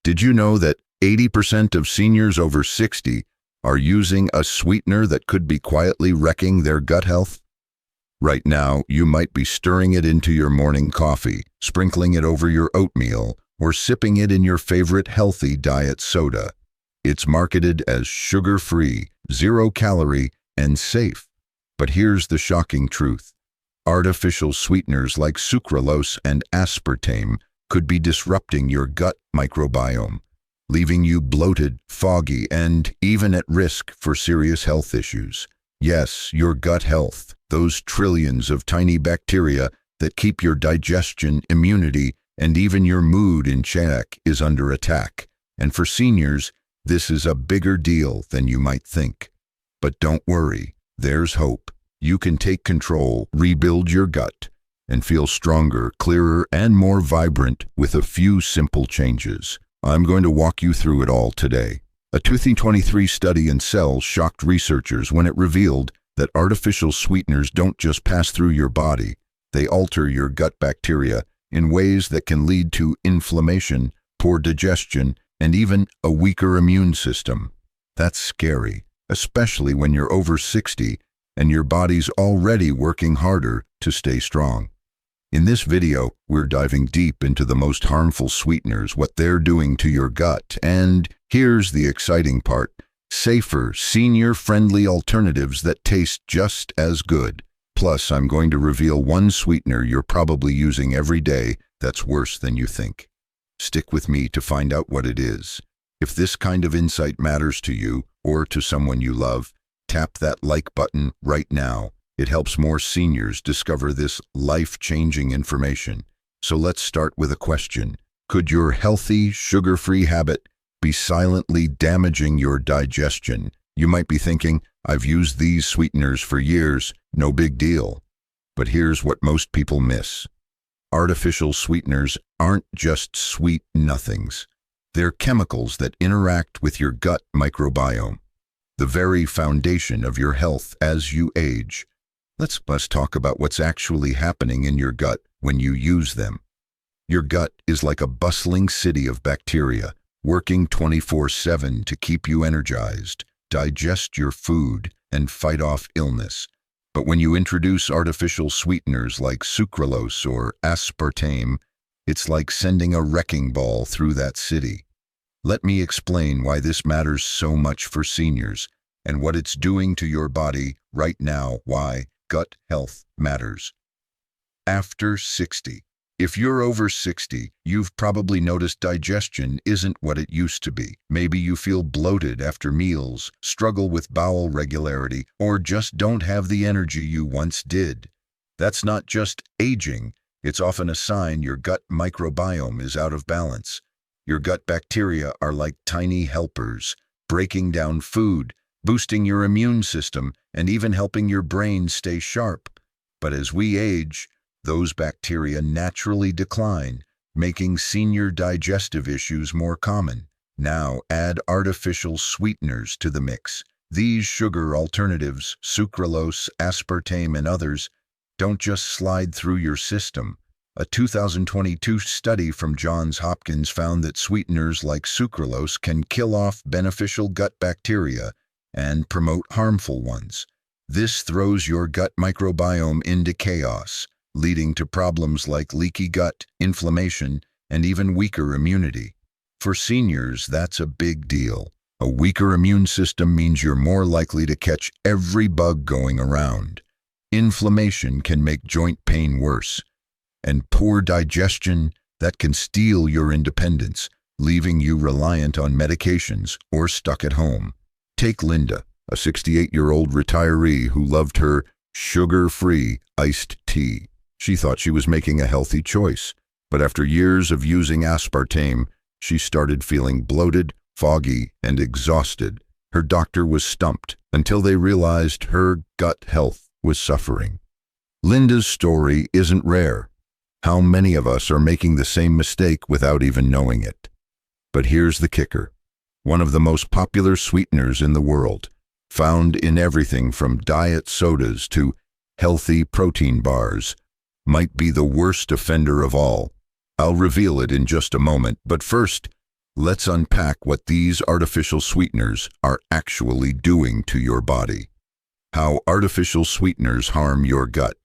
Did you know that 80% of seniors over 60 are using a sweetener that could be quietly wrecking their gut health? Right now, you might be stirring it into your morning coffee, sprinkling it over your oatmeal, or sipping it in your favorite healthy diet soda. It's marketed as sugar-free, zero-calorie, and safe. But here's the shocking truth. Artificial sweeteners like sucralose and aspartame could be disrupting your gut microbiome, leaving you bloated, foggy, and even at risk for serious health issues. Yes, your gut health, those trillions of tiny bacteria that keep your digestion, immunity, and even your mood in check, is under attack. And for seniors, this is a bigger deal than you might think. But don't worry, there's hope. You can take control, rebuild your gut, and feel stronger, clearer, and more vibrant with a few simple changes. I'm going to walk you through it all today. A 2023 study in Cell shocked researchers when it revealed that artificial sweeteners don't just pass through your body, they alter your gut bacteria in ways that can lead to inflammation, poor digestion, and even a weaker immune system. That's scary, especially when you're over 60 and your body's already working harder to stay strong. In this video, we're diving deep into the most harmful sweeteners, what they're doing to your gut, and here's the exciting part: safer, senior-friendly alternatives that taste just as good. Plus, I'm going to reveal one sweetener you're probably using every day that's worse than you think. Stick with me to find out what it is. If this kind of insight matters to you or to someone you love, tap that like button right now. It helps more seniors discover this life-changing information. So let's start with a question. Could your healthy, sugar-free habit be silently damaging your digestion? You might be thinking, I've used these sweeteners for years, no big deal. But here's what most people miss. Artificial sweeteners aren't just sweet nothings. They're chemicals that interact with your gut microbiome, the very foundation of your health as you age. Let's talk about what's actually happening in your gut when you use them. Your gut is like a bustling city of bacteria, working 24/7 to keep you energized, digest your food, and fight off illness. But when you introduce artificial sweeteners like sucralose or aspartame, it's like sending a wrecking ball through that city. Let me explain why this matters so much for seniors and what it's doing to your body right now, why gut health matters. After 60. If you're over 60, you've probably noticed digestion isn't what it used to be. Maybe you feel bloated after meals, struggle with bowel regularity, or just don't have the energy you once did. That's not just aging, it's often a sign your gut microbiome is out of balance. Your gut bacteria are like tiny helpers, breaking down food, boosting your immune system, and even helping your brain stay sharp. But as we age, those bacteria naturally decline, making senior digestive issues more common. Now add artificial sweeteners to the mix. These sugar alternatives, sucralose, aspartame, and others, don't just slide through your system. A 2022 study from Johns Hopkins found that sweeteners like sucralose can kill off beneficial gut bacteria and promote harmful ones. This throws your gut microbiome into chaos, leading to problems like leaky gut, inflammation, and even weaker immunity. For seniors, that's a big deal. A weaker immune system means you're more likely to catch every bug going around. Inflammation can make joint pain worse, and poor digestion, that can steal your independence, leaving you reliant on medications or stuck at home. Take Linda, a 68-year-old retiree who loved her sugar-free iced tea. She thought she was making a healthy choice, but after years of using aspartame, she started feeling bloated, foggy, and exhausted. Her doctor was stumped until they realized her gut health was suffering. Linda's story isn't rare. How many of us are making the same mistake without even knowing it? But here's the kicker. One of the most popular sweeteners in the world, found in everything from diet sodas to healthy protein bars, might be the worst offender of all. I'll reveal it in just a moment, but first, Let's unpack what these artificial sweeteners are actually doing to your body. How artificial sweeteners harm your gut.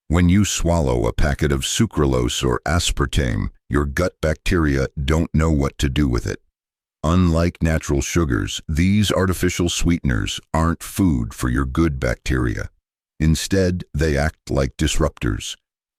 When you swallow a packet of sucralose or aspartame, your gut bacteria don't know what to do with it. Unlike natural sugars, these artificial sweeteners aren't food for your good bacteria. Instead, they act like disruptors.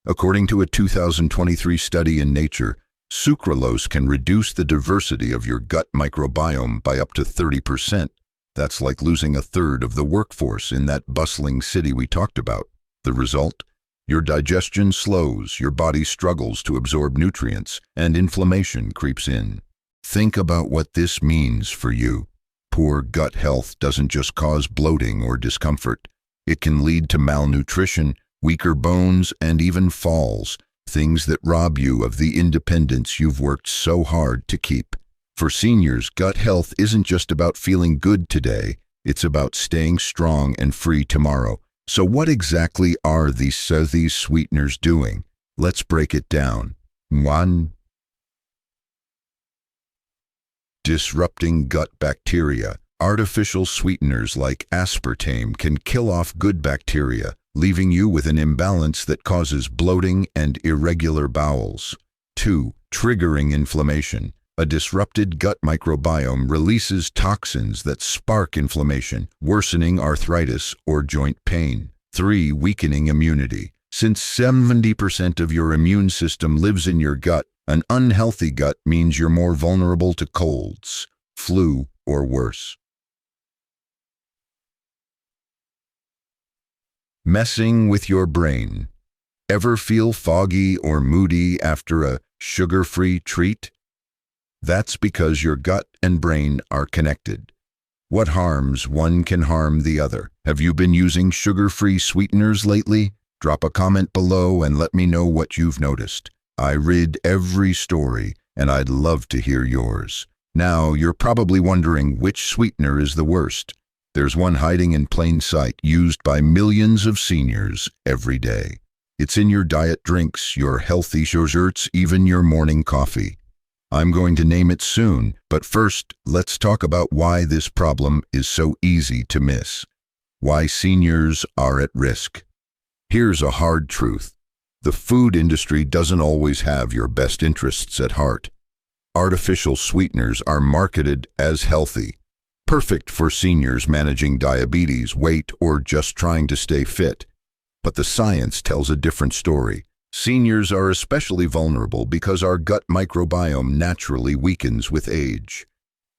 According to a 2023 study in Nature, sucralose can reduce the diversity of your gut microbiome by up to 30%. That's like losing a third of the workforce in that bustling city we talked about. The result? Your digestion slows, your body struggles to absorb nutrients, and inflammation creeps in. Think about what this means for you. Poor gut health doesn't just cause bloating or discomfort. It can lead to malnutrition, weaker bones, and even falls, things that rob you of the independence you've worked so hard to keep. For seniors, gut health isn't just about feeling good today, it's about staying strong and free tomorrow. So what exactly are these sweeteners doing? Let's break it down. 1. Disrupting gut bacteria. Artificial sweeteners like aspartame can kill off good bacteria, leaving you with an imbalance that causes bloating and irregular bowels. 2. Triggering inflammation. A disrupted gut microbiome releases toxins that spark inflammation, worsening arthritis or joint pain. 3. Weakening immunity. Since 70% of your immune system lives in your gut, an unhealthy gut means you're more vulnerable to colds, flu, or worse. Messing with your brain. Ever feel foggy or moody after a sugar-free treat? That's because your gut and brain are connected. What harms one can harm the other. Have you been using sugar-free sweeteners lately? Drop a comment below and let me know what you've noticed. I read every story, and I'd love to hear yours. Now, you're probably wondering which sweetener is the worst. There's one hiding in plain sight, used by millions of seniors every day. It's in your diet drinks, your healthy desserts, even your morning coffee. I'm going to name it soon, but first, let's talk about why this problem is so easy to miss. Why seniors are at risk. Here's a hard truth. The food industry doesn't always have your best interests at heart. Artificial sweeteners are marketed as healthy, perfect for seniors managing diabetes, weight, or just trying to stay fit. But the science tells a different story. Seniors are especially vulnerable because our gut microbiome naturally weakens with age.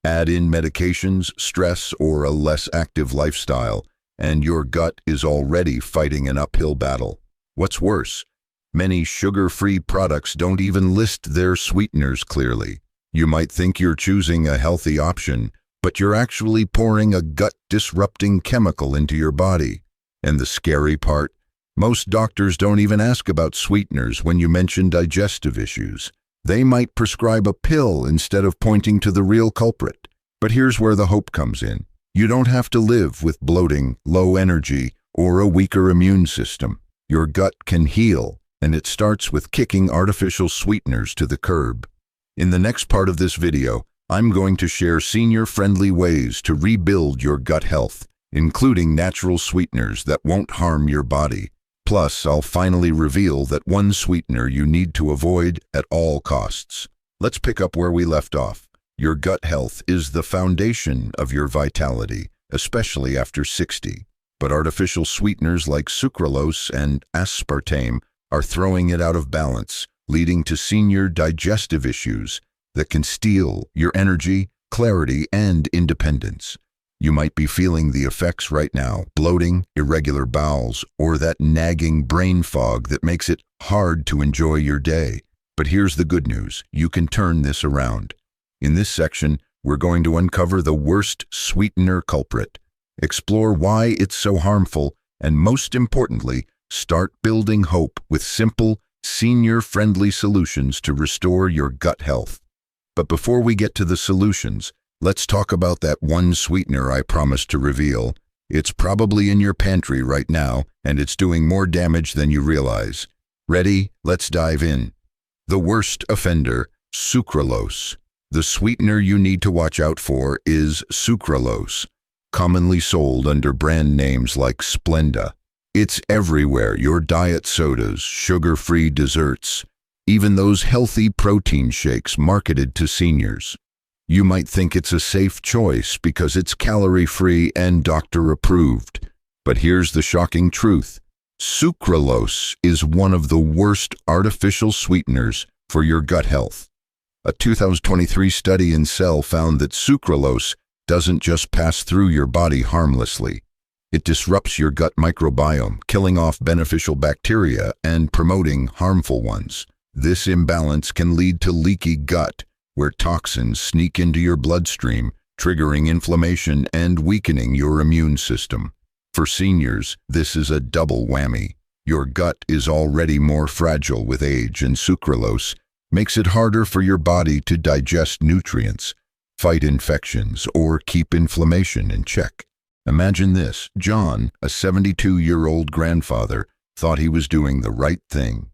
Add in medications, stress, or a less active lifestyle, and your gut is already fighting an uphill battle. What's worse, many sugar-free products don't even list their sweeteners clearly. You might think you're choosing a healthy option, but you're actually pouring a gut-disrupting chemical into your body. And the scary part? Most doctors don't even ask about sweeteners when you mention digestive issues. They might prescribe a pill instead of pointing to the real culprit. But here's where the hope comes in. You don't have to live with bloating, low energy, or a weaker immune system. Your gut can heal, and it starts with kicking artificial sweeteners to the curb. In the next part of this video, I'm going to share senior-friendly ways to rebuild your gut health, including natural sweeteners that won't harm your body. Plus, I'll finally reveal that one sweetener you need to avoid at all costs. Let's pick up where we left off. Your gut health is the foundation of your vitality, especially after 60. But artificial sweeteners like sucralose and aspartame are throwing it out of balance, leading to senior digestive issues that can steal your energy, clarity, and independence. You might be feeling the effects right now: bloating, irregular bowels, or that nagging brain fog that makes it hard to enjoy your day. But here's the good news. You can turn this around. In this section, we're going to uncover the worst sweetener culprit, explore why it's so harmful, and most importantly, start building hope with simple, senior-friendly solutions to restore your gut health. But before we get to the solutions, let's talk about that one sweetener I promised to reveal. It's probably in your pantry right now, and it's doing more damage than you realize. Ready? Let's dive in. The worst offender, sucralose. The sweetener you need to watch out for is sucralose, commonly sold under brand names like Splenda. It's everywhere: your diet sodas, sugar-free desserts, even those healthy protein shakes marketed to seniors. You might think it's a safe choice because it's calorie-free and doctor-approved. But here's the shocking truth. Sucralose is one of the worst artificial sweeteners for your gut health. A 2023 study in Cell found that sucralose doesn't just pass through your body harmlessly. It disrupts your gut microbiome, killing off beneficial bacteria and promoting harmful ones. This imbalance can lead to leaky gut, where toxins sneak into your bloodstream, triggering inflammation and weakening your immune system. For seniors, this is a double whammy. Your gut is already more fragile with age, and sucralose makes it harder for your body to digest nutrients, fight infections, or keep inflammation in check. Imagine this: John, a 72-year-old grandfather, thought he was doing the right thing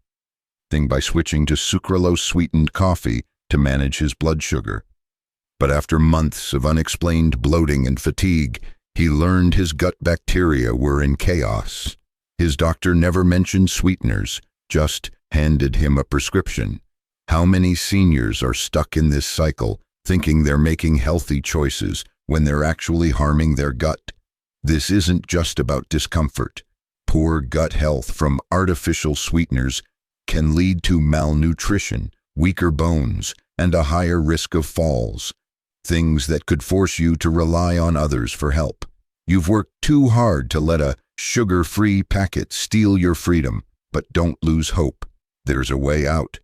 by switching to sucralose-sweetened coffee to manage his blood sugar. But after months of unexplained bloating and fatigue, he learned his gut bacteria were in chaos. His doctor never mentioned sweeteners, just handed him a prescription. How many seniors are stuck in this cycle, thinking they're making healthy choices when they're actually harming their gut? This isn't just about discomfort. Poor gut health from artificial sweeteners can lead to malnutrition, weaker bones, and a higher risk of falls, things that could force you to rely on others for help. You've worked too hard to let a sugar-free packet steal your freedom, but don't lose hope. There's a way out.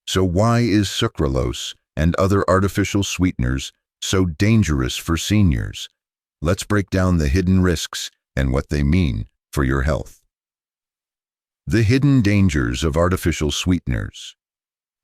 So why is sucralose and other artificial sweeteners so dangerous for seniors? Let's break down the hidden risks and what they mean for your health. The hidden dangers of artificial sweeteners.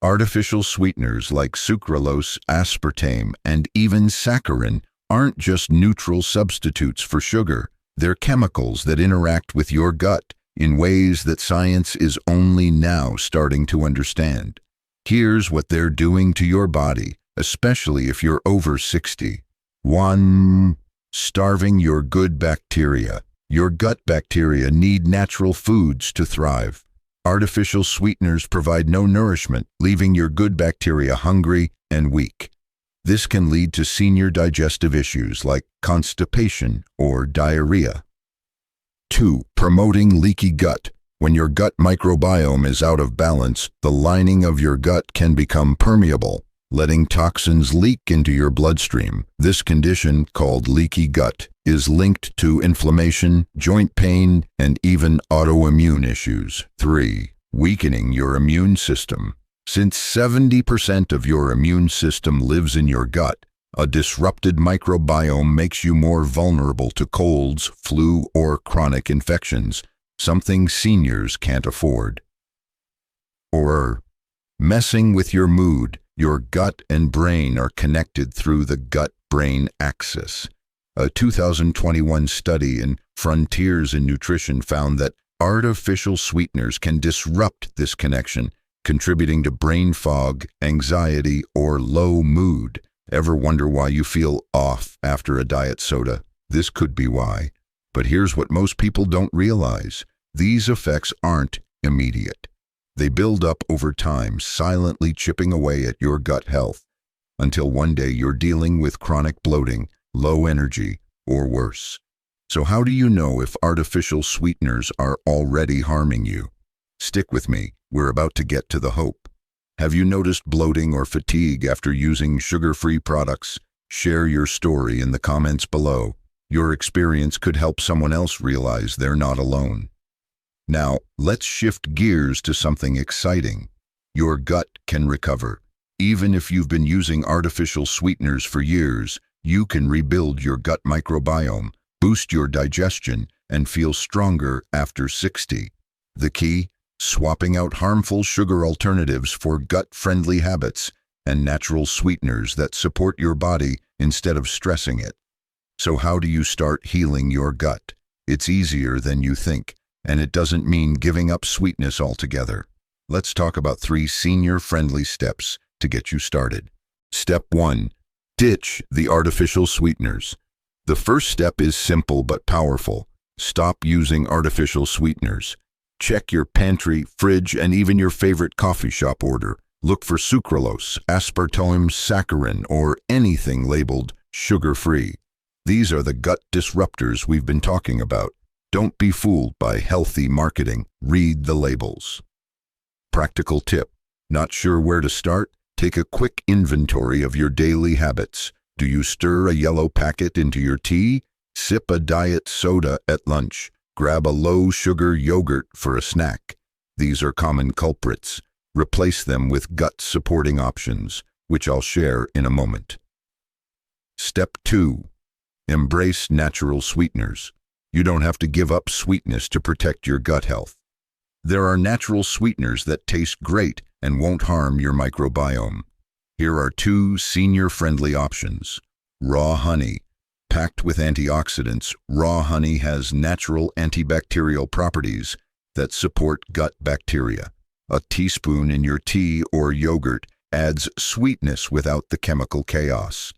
Artificial sweeteners like sucralose, aspartame, and even saccharin aren't just neutral substitutes for sugar. They're chemicals that interact with your gut in ways that science is only now starting to understand. Here's what they're doing to your body, especially if you're over 60. 1. Starving your good bacteria. Your gut bacteria need natural foods to thrive. Artificial sweeteners provide no nourishment, leaving your good bacteria hungry and weak. This can lead to senior digestive issues like constipation or diarrhea. 2. Promoting leaky gut. When your gut microbiome is out of balance, the lining of your gut can become permeable, letting toxins leak into your bloodstream. This condition, called leaky gut, is linked to inflammation, joint pain, and even autoimmune issues. 3. Weakening your immune system. Since 70% of your immune system lives in your gut, a disrupted microbiome makes you more vulnerable to colds, flu, or chronic infections, something seniors can't afford. Or messing with your mood. Your gut and brain are connected through the gut-brain axis. A 2021 study in Frontiers in Nutrition found that artificial sweeteners can disrupt this connection, contributing to brain fog, anxiety, or low mood. Ever wonder why you feel off after a diet soda? This could be why. But here's what most people don't realize. These effects aren't immediate. They build up over time, silently chipping away at your gut health, until one day you're dealing with chronic bloating, low energy, or worse. So how do you know if artificial sweeteners are already harming you? Stick with me, we're about to get to the hope. Have you noticed bloating or fatigue after using sugar-free products? Share your story in the comments below. Your experience could help someone else realize they're not alone. Now, let's shift gears to something exciting. Your gut can recover. Even if you've been using artificial sweeteners for years, you can rebuild your gut microbiome, boost your digestion, and feel stronger after 60. The key? Swapping out harmful sugar alternatives for gut-friendly habits and natural sweeteners that support your body instead of stressing it. So how do you start healing your gut? It's easier than you think, and it doesn't mean giving up sweetness altogether. Let's talk about 3 senior-friendly steps to get you started. Step 1. Ditch the artificial sweeteners. The first step is simple but powerful. Stop using artificial sweeteners. Check your pantry, fridge, and even your favorite coffee shop order. Look for sucralose, aspartame, saccharin, or anything labeled sugar-free. These are the gut disruptors we've been talking about. Don't be fooled by healthy marketing. Read the labels. Practical tip. Not sure where to start? Take a quick inventory of your daily habits. Do you stir a yellow packet into your tea? Sip a diet soda at lunch? Grab a low-sugar yogurt for a snack? These are common culprits. Replace them with gut-supporting options, which I'll share in a moment. Step 2. Embrace natural sweeteners. You don't have to give up sweetness to protect your gut health. There are natural sweeteners that taste great and won't harm your microbiome. Here are 2 senior-friendly options. Raw honey. Packed with antioxidants, raw honey has natural antibacterial properties that support gut bacteria. A teaspoon in your tea or yogurt adds sweetness without the chemical chaos.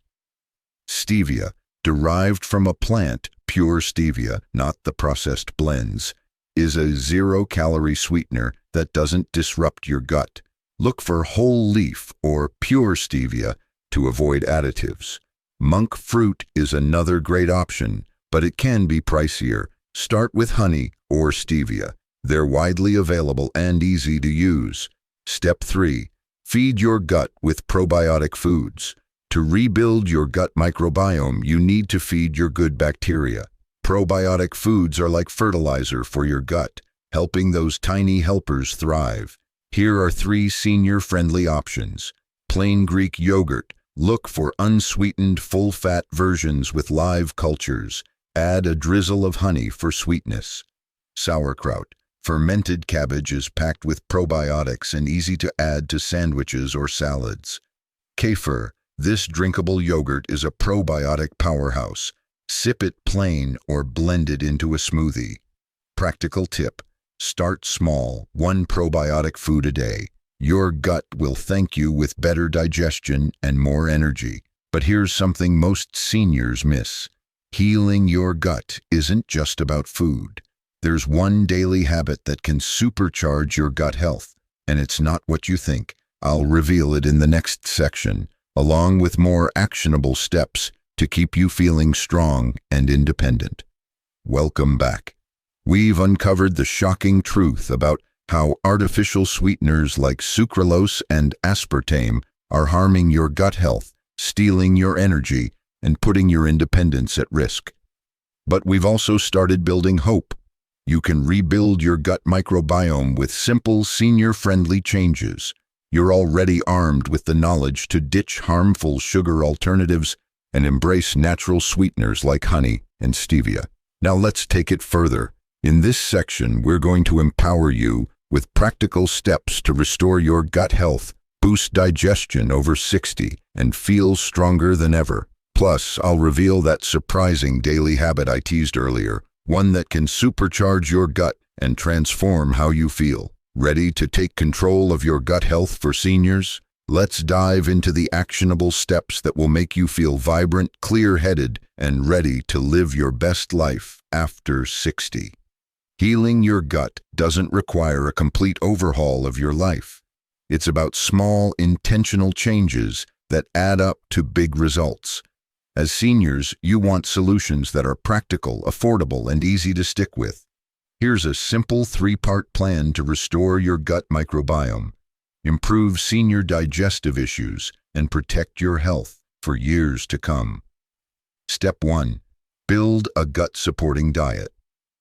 Stevia, derived from a plant, pure stevia, not the processed blends, is a 0-calorie sweetener that doesn't disrupt your gut. Look for whole leaf or pure stevia to avoid additives. Monk fruit is another great option, but it can be pricier. Start with honey or stevia. They're widely available and easy to use. Step 3. Feed your gut with probiotic foods. To rebuild your gut microbiome, you need to feed your good bacteria. Probiotic foods are like fertilizer for your gut, helping those tiny helpers thrive. Here are 3 senior-friendly options. Plain Greek yogurt. Look for unsweetened, full-fat versions with live cultures. Add a drizzle of honey for sweetness. Sauerkraut. Fermented cabbage is packed with probiotics and easy to add to sandwiches or salads. Kefir. This drinkable yogurt is a probiotic powerhouse. Sip it plain or blend it into a smoothie. Practical tip. Start small, 1 probiotic food a day. Your gut will thank you with better digestion and more energy. But here's something most seniors miss. Healing your gut isn't just about food. There's one daily habit that can supercharge your gut health, and it's not what you think. I'll reveal it in the next section, along with more actionable steps to keep you feeling strong and independent. Welcome back. We've uncovered the shocking truth about how artificial sweeteners like sucralose and aspartame are harming your gut health, stealing your energy, and putting your independence at risk. But we've also started building hope. You can rebuild your gut microbiome with simple, senior-friendly changes. You're already armed with the knowledge to ditch harmful sugar alternatives and embrace natural sweeteners like honey and stevia. Now let's take it further. In this section, we're going to empower you with practical steps to restore your gut health, boost digestion over 60, and feel stronger than ever. Plus, I'll reveal that surprising daily habit I teased earlier, one that can supercharge your gut and transform how you feel. Ready to take control of your gut health for seniors? Let's dive into the actionable steps that will make you feel vibrant, clear-headed, and ready to live your best life after 60. Healing your gut doesn't require a complete overhaul of your life. It's about small, intentional changes that add up to big results. As seniors, you want solutions that are practical, affordable, and easy to stick with. Here's a simple 3-part plan to restore your gut microbiome, improve senior digestive issues, and protect your health for years to come. Step 1. Build a gut-supporting diet.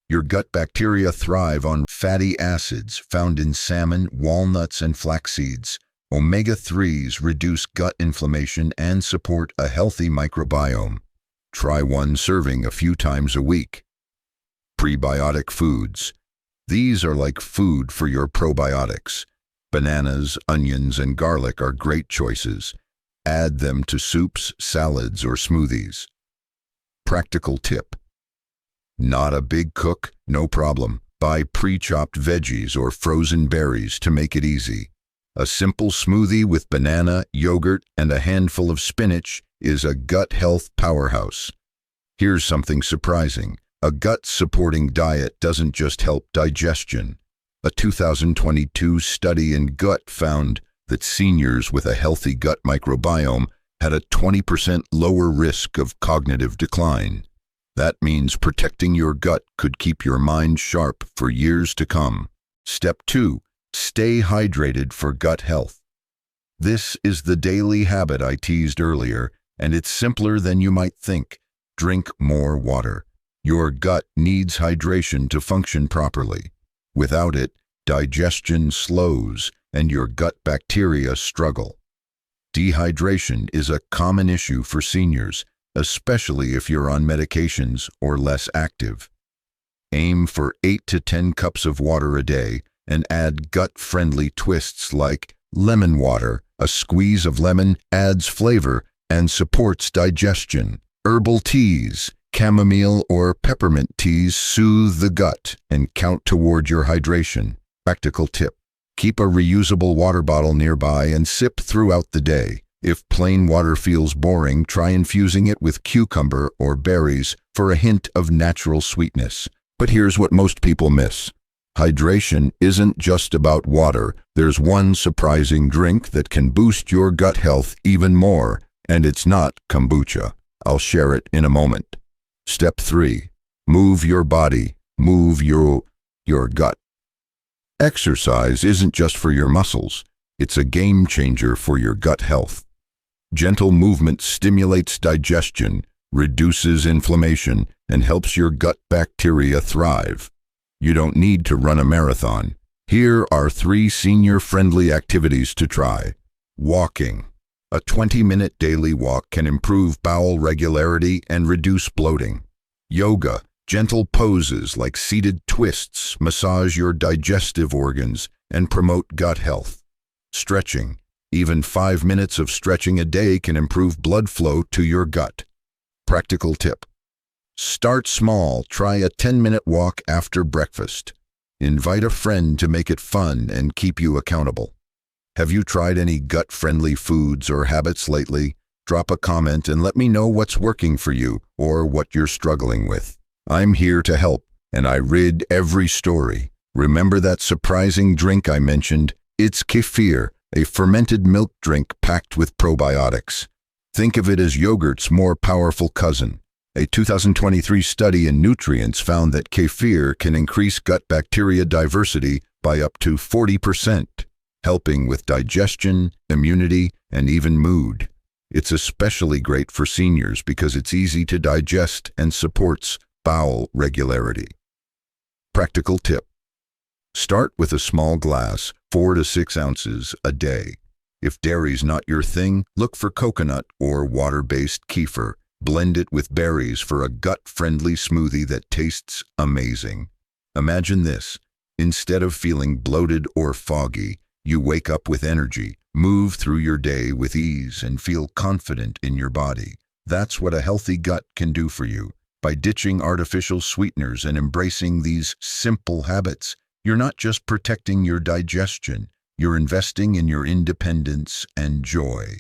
Your gut bacteria thrive on fatty acids found in salmon, walnuts, and flax seeds. Omega-3s reduce gut inflammation and support a healthy microbiome. Try 1 serving a few times a week. Prebiotic foods. These are like food for your probiotics. Bananas, onions, and garlic are great choices. Add them to soups, salads, or smoothies. Practical tip. Not a big cook? No problem. Buy pre-chopped veggies or frozen berries to make it easy. A simple smoothie with banana, yogurt, and a handful of spinach is a gut health powerhouse. Here's something surprising. A gut-supporting diet doesn't just help digestion. A 2022 study in gut found that seniors with a healthy gut microbiome had a 20% lower risk of cognitive decline. That means protecting your gut could keep your mind sharp for years to come. Step 2. Stay hydrated for gut health. This is the daily habit I teased earlier, and it's simpler than you might think. Drink more water. Your gut needs hydration to function properly. Without it, digestion slows and your gut bacteria struggle. Dehydration is a common issue for seniors, especially if you're on medications or less active. Aim for 8 to 10 cups of water a day and add gut-friendly twists like lemon water. A squeeze of lemon adds flavor and supports digestion. Herbal teas, chamomile or peppermint teas soothe the gut and count toward your hydration. Practical tip: keep a reusable water bottle nearby and sip throughout the day. If plain water feels boring, try infusing it with cucumber or berries for a hint of natural sweetness. But here's what most people miss. Hydration isn't just about water. There's one surprising drink that can boost your gut health even more, and it's not kombucha. I'll share it in a moment. Step 3. Move your body. Move your gut. Exercise isn't just for your muscles. It's a game changer for your gut health. Gentle movement stimulates digestion, reduces inflammation, and helps your gut bacteria thrive. You don't need to run a marathon. Here are 3 senior-friendly activities to try. Walking. A 20-minute daily walk can improve bowel regularity and reduce bloating. Yoga. Gentle poses like seated twists massage your digestive organs and promote gut health. Stretching. Even 5 minutes of stretching a day can improve blood flow to your gut. Practical tip: start small. Try a 10-minute walk after breakfast. Invite a friend to make it fun and keep you accountable. Have you tried any gut-friendly foods or habits lately? Drop a comment and let me know what's working for you or what you're struggling with. I'm here to help, and I read every story. Remember that surprising drink I mentioned? It's kefir, a fermented milk drink packed with probiotics. Think of it as yogurt's more powerful cousin. A 2023 study in nutrients found that kefir can increase gut bacteria diversity by up to 40%, helping with digestion, immunity, and even mood. It's especially great for seniors because it's easy to digest and supports bowel regularity. Practical tip: start with a small glass, 4 to 6 ounces a day. If dairy's not your thing, look for coconut or water-based kefir. Blend it with berries for a gut-friendly smoothie that tastes amazing. Imagine this: instead of feeling bloated or foggy, you wake up with energy, move through your day with ease, and feel confident in your body. That's what a healthy gut can do for you. By ditching artificial sweeteners and embracing these simple habits, you're not just protecting your digestion, you're investing in your independence and joy.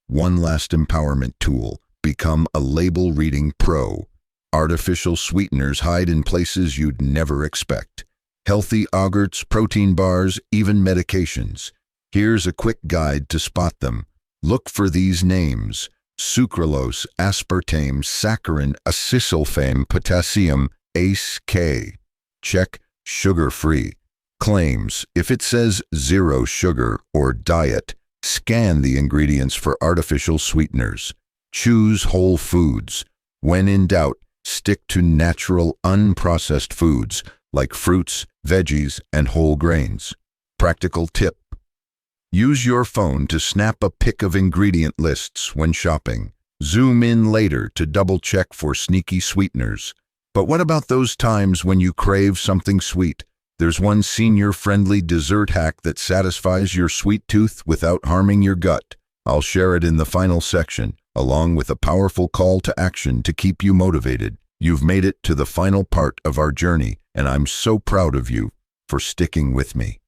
One last empowerment tool: become a label-reading pro. Artificial sweeteners hide in places you'd never expect. Healthy yogurts, protein bars, even medications. Here's a quick guide to spot them. Look for these names: Sucralose, Aspartame, Saccharin, Acesulfame, Potassium, ACE-K. Check sugar-free. Claims: if it says 0 sugar or diet, scan the ingredients for artificial sweeteners. Choose whole foods. When in doubt, stick to natural, unprocessed foods like fruits, veggies, and whole grains. Practical tip: use your phone to snap a pic of ingredient lists when shopping. Zoom in later to double-check for sneaky sweeteners. But what about those times when you crave something sweet? There's one senior-friendly dessert hack that satisfies your sweet tooth without harming your gut. I'll share it in the final section, along with a powerful call to action to keep you motivated. You've made it to the final part of our journey, and I'm so proud of you for sticking with me.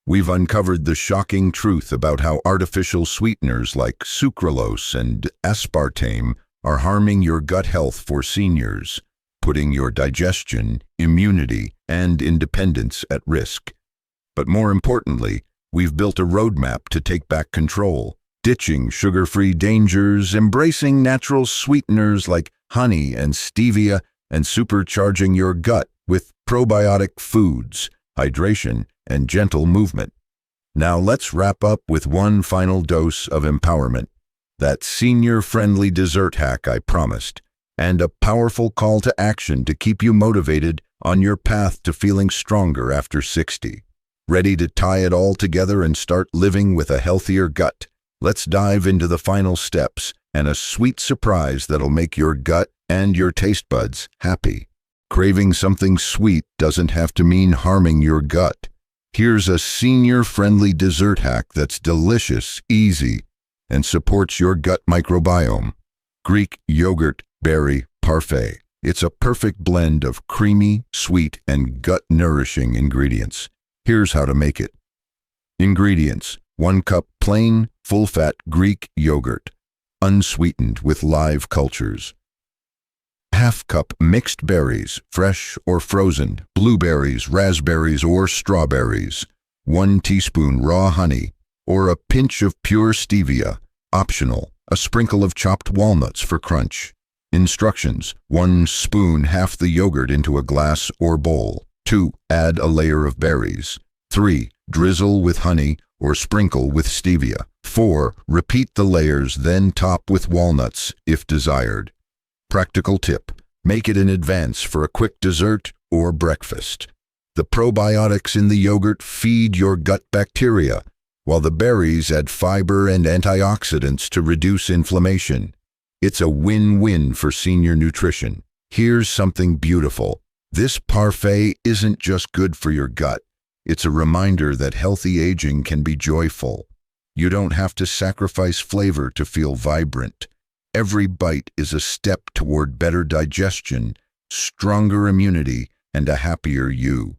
we've uncovered the shocking truth about how artificial sweeteners like sucralose and aspartame are harming your gut health for seniors, putting your digestion, immunity, and independence at risk. But more importantly, we've built a roadmap to take back control, ditching sugar-free dangers, embracing natural sweeteners like honey and stevia, and supercharging your gut with probiotic foods, hydration, and gentle movement. Now let's wrap up with one final dose of empowerment, that senior-friendly dessert hack I promised, and a powerful call to action to keep you motivated on your path to feeling stronger after 60. Ready to tie it all together and start living with a healthier gut? Let's dive into the final steps and a sweet surprise that'll make your gut and your taste buds happy. Craving something sweet doesn't have to mean harming your gut. Here's a senior-friendly dessert hack that's delicious, easy, and supports your gut microbiome. Greek yogurt berry parfait. It's a perfect blend of creamy, sweet, and gut-nourishing ingredients. Here's how to make it. Ingredients: 1 cup plain, full-fat Greek yogurt, unsweetened with live cultures. ½ cup mixed berries, fresh or frozen, blueberries, raspberries, or strawberries. 1 teaspoon raw honey, or a pinch of pure stevia, optional. A sprinkle of chopped walnuts for crunch. Instructions: 1 spoon half the yogurt into a glass or bowl. 2. Add a layer of berries. 3. Drizzle with honey or sprinkle with stevia. 4. Repeat the layers, then top with walnuts if desired. Practical tip: make it in advance for a quick dessert or breakfast. The probiotics in the yogurt feed your gut bacteria, while the berries add fiber and antioxidants to reduce inflammation. It's a win-win for senior nutrition. Here's something beautiful. This parfait isn't just good for your gut. It's a reminder that healthy aging can be joyful. You don't have to sacrifice flavor to feel vibrant. Every bite is a step toward better digestion, stronger immunity, and a happier you.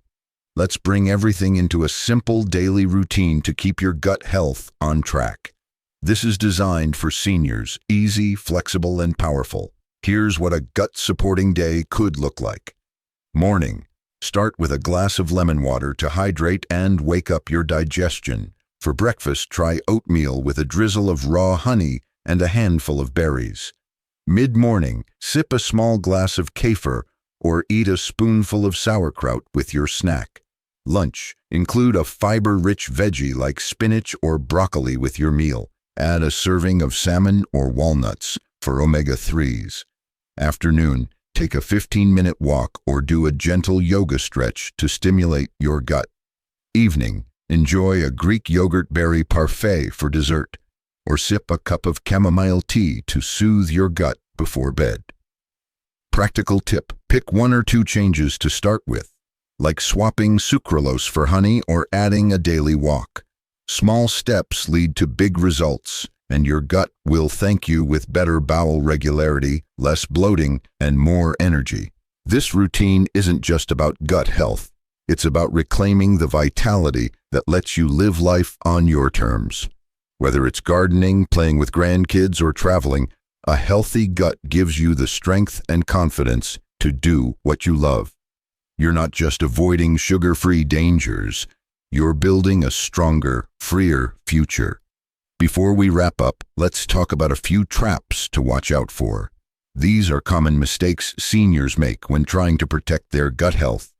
Let's bring everything into a simple daily routine to keep your gut health on track. This is designed for seniors, easy, flexible, and powerful. Here's what a gut-supporting day could look like. Morning. Start with a glass of lemon water to hydrate and wake up your digestion. For breakfast, try oatmeal with a drizzle of raw honey and a handful of berries. Mid-morning, sip a small glass of kefir or eat a spoonful of sauerkraut with your snack. Lunch. Include a fiber-rich veggie like spinach or broccoli with your meal. Add a serving of salmon or walnuts for omega-3s. Afternoon. Take a 15-minute walk or do a gentle yoga stretch to stimulate your gut. Evening. Enjoy a Greek yogurt berry parfait for dessert, or sip a cup of chamomile tea to soothe your gut before bed. Practical tip: pick 1 or 2 changes to start with, like swapping sucralose for honey or adding a daily walk. Small steps lead to big results, and your gut will thank you with better bowel regularity, less bloating, and more energy. This routine isn't just about gut health. It's about reclaiming the vitality that lets you live life on your terms. Whether it's gardening, playing with grandkids, or traveling, a healthy gut gives you the strength and confidence to do what you love. You're not just avoiding sugar-free dangers, you're building a stronger, freer future. Before we wrap up, let's talk about a few traps to watch out for. These are common mistakes seniors make when trying to protect their gut health.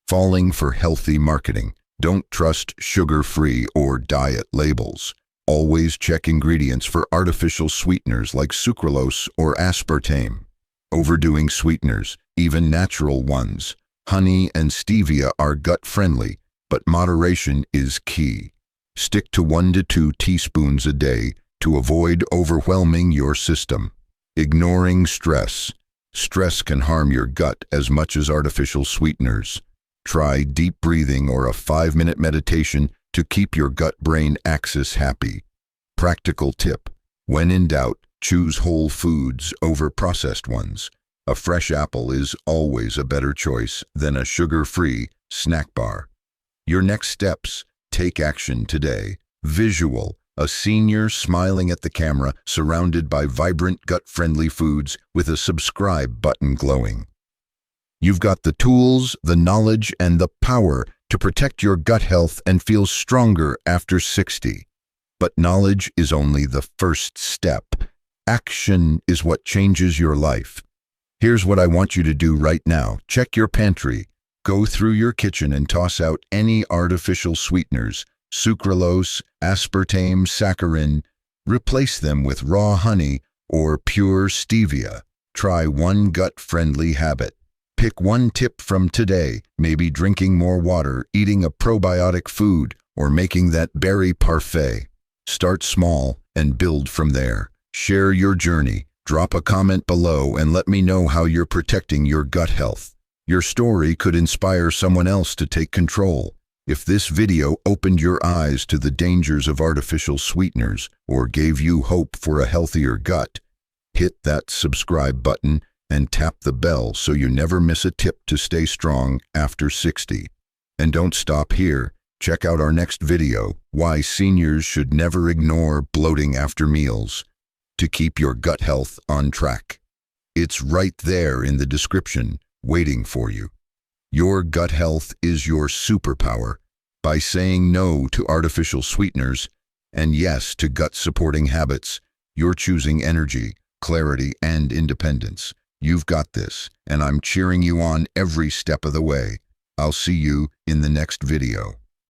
Falling for healthy marketing. Don't trust sugar-free or diet labels. Always check ingredients for artificial sweeteners like sucralose or aspartame. Overdoing sweeteners, even natural ones. Honey and stevia are gut-friendly, but moderation is key. Stick to 1 to 2 teaspoons a day to avoid overwhelming your system. Ignoring stress. Stress can harm your gut as much as artificial sweeteners. Try deep breathing or a 5-minute meditation to keep your gut-brain axis happy. Practical tip: when in doubt, choose whole foods over processed ones. A fresh apple is always a better choice than a sugar-free snack bar. Your next steps: take action today. Visual: a senior smiling at the camera, surrounded by vibrant gut-friendly foods with a subscribe button glowing. You've got the tools, the knowledge, and the power to protect your gut health and feel stronger after 60. But knowledge is only the first step. Action is what changes your life. Here's what I want you to do right now. Check your pantry. Go through your kitchen and toss out any artificial sweeteners, sucralose, aspartame, saccharin. Replace them with raw honey or pure stevia. Try one gut-friendly habit. Pick one tip from today, maybe drinking more water, eating a probiotic food, or making that berry parfait. Start small and build from there. Share your journey. Drop a comment below and let me know how you're protecting your gut health. Your story could inspire someone else to take control. If this video opened your eyes to the dangers of artificial sweeteners or gave you hope for a healthier gut, hit that subscribe button and tap the bell so you never miss a tip to stay strong after 60. And don't stop here. Check out our next video, Why Seniors Should Never Ignore Bloating After Meals, to keep your gut health on track. It's right there in the description, waiting for you. Your gut health is your superpower. By saying no to artificial sweeteners and yes to gut-supporting habits, you're choosing energy, clarity, and independence. You've got this, and I'm cheering you on every step of the way. I'll see you in the next video.